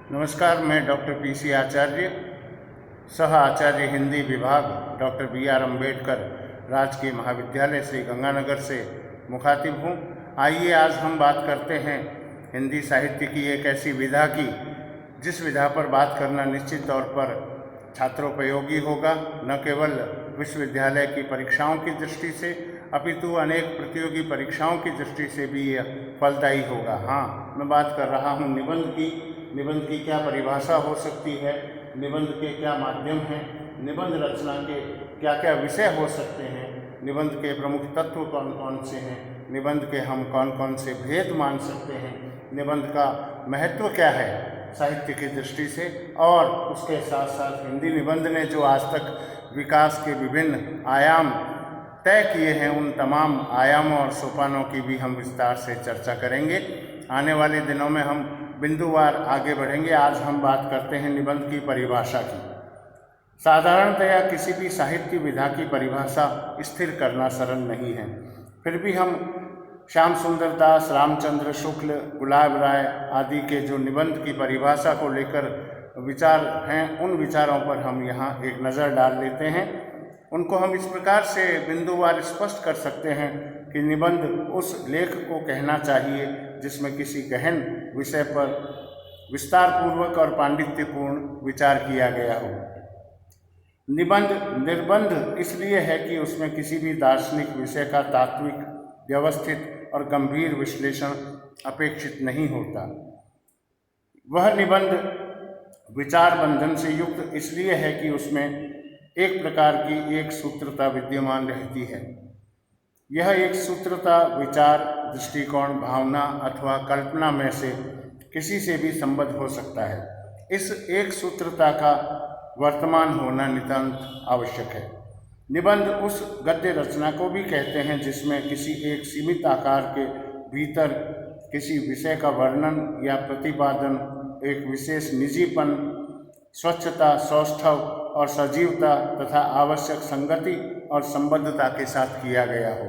नमस्कार, मैं doctor PC आचार्य, सह आचार्य हिंदी विभाग, डॉक्टर BR अम्बेडकर राजकीय महाविद्यालय श्री गंगानगर से मुखातिब हूँ। आइए आज हम बात करते हैं हिंदी साहित्य की एक ऐसी विधा की जिस विधा पर बात करना निश्चित तौर पर छात्रोपयोगी होगा, न केवल विश्वविद्यालय की परीक्षाओं की दृष्टि से अपितु अनेक प्रतियोगी परीक्षाओं की दृष्टि से भी यह फलदायी होगा। हाँ, मैं बात कर रहा हूँ निबंध की। निबंध की क्या परिभाषा हो सकती है, निबंध के क्या माध्यम हैं, निबंध रचना के क्या क्या विषय हो सकते हैं, निबंध के प्रमुख तत्व कौन कौन से हैं, निबंध के हम कौन कौन से भेद मान सकते हैं, निबंध का महत्व क्या है साहित्य की दृष्टि से, और उसके साथ साथ हिंदी निबंध ने जो आज तक विकास के विभिन्न आयाम तय किए हैं, उन तमाम आयामों और सोपानों की भी हम विस्तार से चर्चा करेंगे। आने वाले दिनों में हम बिंदुवार आगे बढ़ेंगे। आज हम बात करते हैं निबंध की परिभाषा की। साधारणतया किसी भी साहित्य विधा की परिभाषा स्थिर करना सरल नहीं है, फिर भी हम श्याम सुंदर दास, रामचंद्र शुक्ल, गुलाब राय आदि के जो निबंध की परिभाषा को लेकर विचार हैं, उन विचारों पर हम यहाँ एक नज़र डाल लेते हैं। उनको हम इस प्रकार से बिंदुवार स्पष्ट कर सकते हैं कि निबंध उस लेख को कहना चाहिए जिसमें किसी गहन विषय पर विस्तारपूर्वक और पांडित्यपूर्ण विचार किया गया हो। निबंध निर्बंध इसलिए है कि उसमें किसी भी दार्शनिक विषय का तात्विक, व्यवस्थित और गंभीर विश्लेषण अपेक्षित नहीं होता। वह निबंध विचार बंधन से युक्त इसलिए है कि उसमें एक प्रकार की एक सूत्रता विद्यमान रहती है। यह एक सूत्रता विचार, दृष्टिकोण, भावना अथवा कल्पना में से किसी से भी संबद्ध हो सकता है। इस एक सूत्रता का वर्तमान होना नितांत आवश्यक है। निबंध उस गद्य रचना को भी कहते हैं जिसमें किसी एक सीमित आकार के भीतर किसी विषय का वर्णन या प्रतिपादन एक विशेष निजीपन, स्वच्छता, सौष्ठव और सजीवता तथा आवश्यक संगति और संबद्धता के साथ किया गया हो।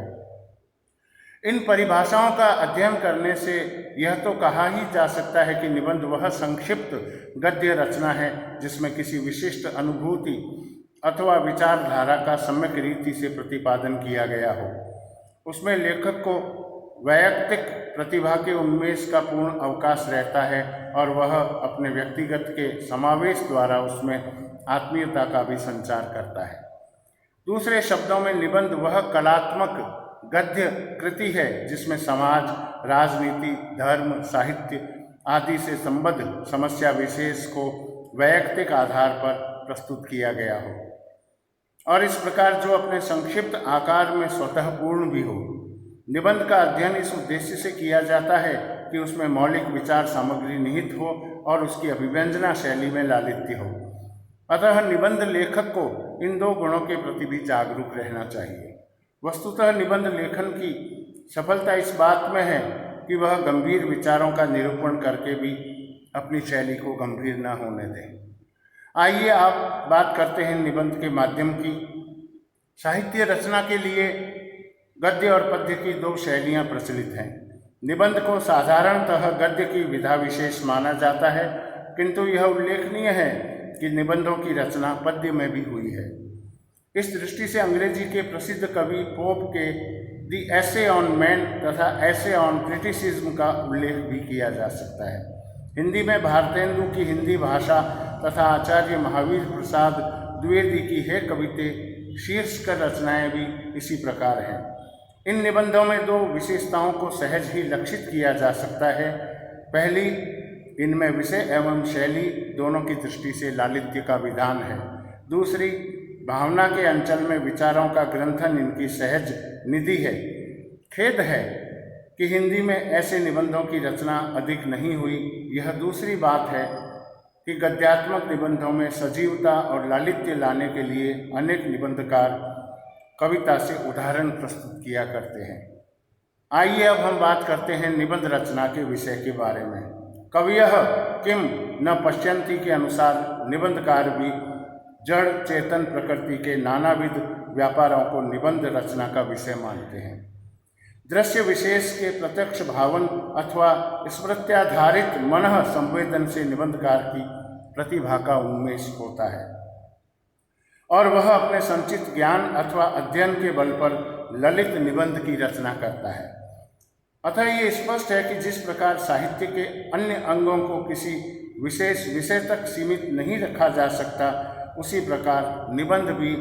इन परिभाषाओं का अध्ययन करने से यह तो कहा ही जा सकता है कि निबंध वह संक्षिप्त गद्य रचना है जिसमें किसी विशिष्ट अनुभूति अथवा विचारधारा का सम्यक रीति से प्रतिपादन किया गया हो। उसमें लेखक को वैयक्तिक प्रतिभा के उन्मेष का पूर्ण अवकाश रहता है और वह अपने व्यक्तिगत के समावेश द्वारा उसमें आत्मीयता का भी संचार करता है। दूसरे शब्दों में निबंध वह कलात्मक गद्य कृति है जिसमें समाज, राजनीति, धर्म, साहित्य आदि से संबद्ध समस्या विशेष को वैयक्तिक आधार पर प्रस्तुत किया गया हो, और इस प्रकार जो अपने संक्षिप्त आकार में स्वतः पूर्ण भी हो। निबंध का अध्ययन इस उद्देश्य से किया जाता है कि उसमें मौलिक विचार सामग्री निहित हो और उसकी अभिव्यंजना शैली में लालित्य हो। अतः निबंध लेखक को इन दो गुणों के प्रति भी जागरूक रहना चाहिए। वस्तुतः निबंध लेखन की सफलता इस बात में है कि वह गंभीर विचारों का निरूपण करके भी अपनी शैली को गंभीर न होने दें। आइए आप बात करते हैं निबंध के माध्यम की। साहित्य रचना के लिए गद्य और पद्य की दो शैलियाँ प्रचलित हैं। निबंध को साधारणतः गद्य की विधा विशेष माना जाता है, किंतु यह उल्लेखनीय है कि निबंधों की रचना पद्य में भी हुई है। इस दृष्टि से अंग्रेजी के प्रसिद्ध कवि पोप के दी एसे ऑन मैन तथा एसे ऑन क्रिटिसिज्म का उल्लेख भी किया जा सकता है। हिंदी में भारतेंदु की हिंदी भाषा तथा आचार्य महावीर प्रसाद द्विवेदी की हे कविते शीर्षक रचनाएं भी इसी प्रकार हैं। इन निबंधों में दो विशेषताओं को सहज ही लक्षित किया जा सकता है। पहली, इनमें विषय एवं शैली दोनों की दृष्टि से लालित्य का विधान है। दूसरी, भावना के अंचल में विचारों का ग्रंथन इनकी सहज निधि है। खेद है कि हिंदी में ऐसे निबंधों की रचना अधिक नहीं हुई। यह दूसरी बात है कि गद्यात्मक निबंधों में सजीवता और लालित्य लाने के लिए अनेक निबंधकार कविता से उदाहरण प्रस्तुत किया करते हैं। आइए अब हम बात करते हैं निबंध रचना के विषय के बारे में। कवयः किम न पश्यन्ति के अनुसार निबंधकार भी जड़ चेतन प्रकृति के नानाविध व्यापारों को निबंध रचना का विषय मानते हैं। दृश्य विशेष के प्रत्यक्ष भावन अथवा स्मृत्याधारित मनः संवेदन से निबंधकार की प्रतिभा का उन्मेष होता है और वह अपने संचित ज्ञान अथवा अध्ययन के बल पर ललित निबंध की रचना करता है। अतः ये स्पष्ट है कि जिस प्रकार साहित्य के अन्य अंगों को किसी विशेष विषय तक सीमित नहीं रखा जा सकता, उसी प्रकार निबंध भी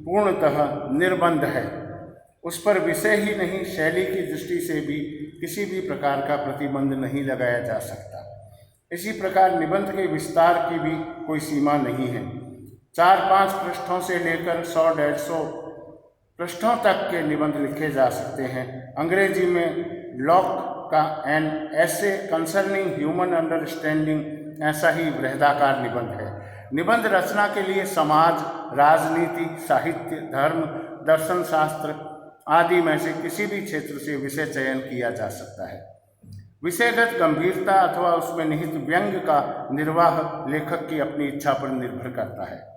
पूर्णतः निर्बंध है। उस पर विषय ही नहीं, शैली की दृष्टि से भी किसी भी प्रकार का प्रतिबंध नहीं लगाया जा सकता। इसी प्रकार निबंध के विस्तार की भी कोई सीमा नहीं है। 4-5 पृष्ठों से लेकर 100-150 पृष्ठों तक के निबंध लिखे जा सकते हैं। अंग्रेजी में लॉक का एन ऐसे कंसर्निंग ह्यूमन अंडरस्टैंडिंग ऐसा ही बृहदाकार निबंध है। निबंध रचना के लिए समाज, राजनीति, साहित्य, धर्म, दर्शन शास्त्र आदि में से किसी भी क्षेत्र से विषय चयन किया जा सकता है। विषयगत गंभीरता अथवा उसमें निहित व्यंग का निर्वाह लेखक की अपनी इच्छा पर निर्भर करता है।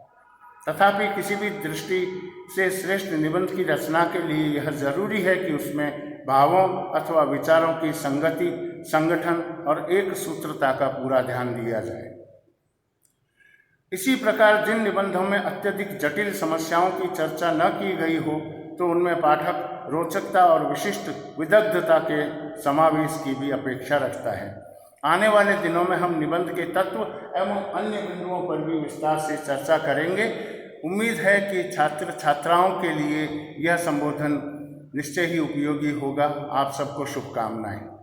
तथापि किसी भी दृष्टि से श्रेष्ठ निबंध की रचना के लिए यह जरूरी है कि उसमें भावों अथवा विचारों की संगति, संगठन और एक सूत्रता का पूरा ध्यान दिया जाए। इसी प्रकार जिन निबंधों में अत्यधिक जटिल समस्याओं की चर्चा न की गई हो, तो उनमें पाठक रोचकता और विशिष्ट विदग्धता के समावेश की भी अपेक्षा रखता है। आने वाले दिनों में हम निबंध के तत्व एवं अन्य बिंदुओं पर भी विस्तार से चर्चा करेंगे। उम्मीद है कि छात्र छात्राओं के लिए यह संबोधन निश्चय ही उपयोगी होगा। आप सबको शुभकामनाएं।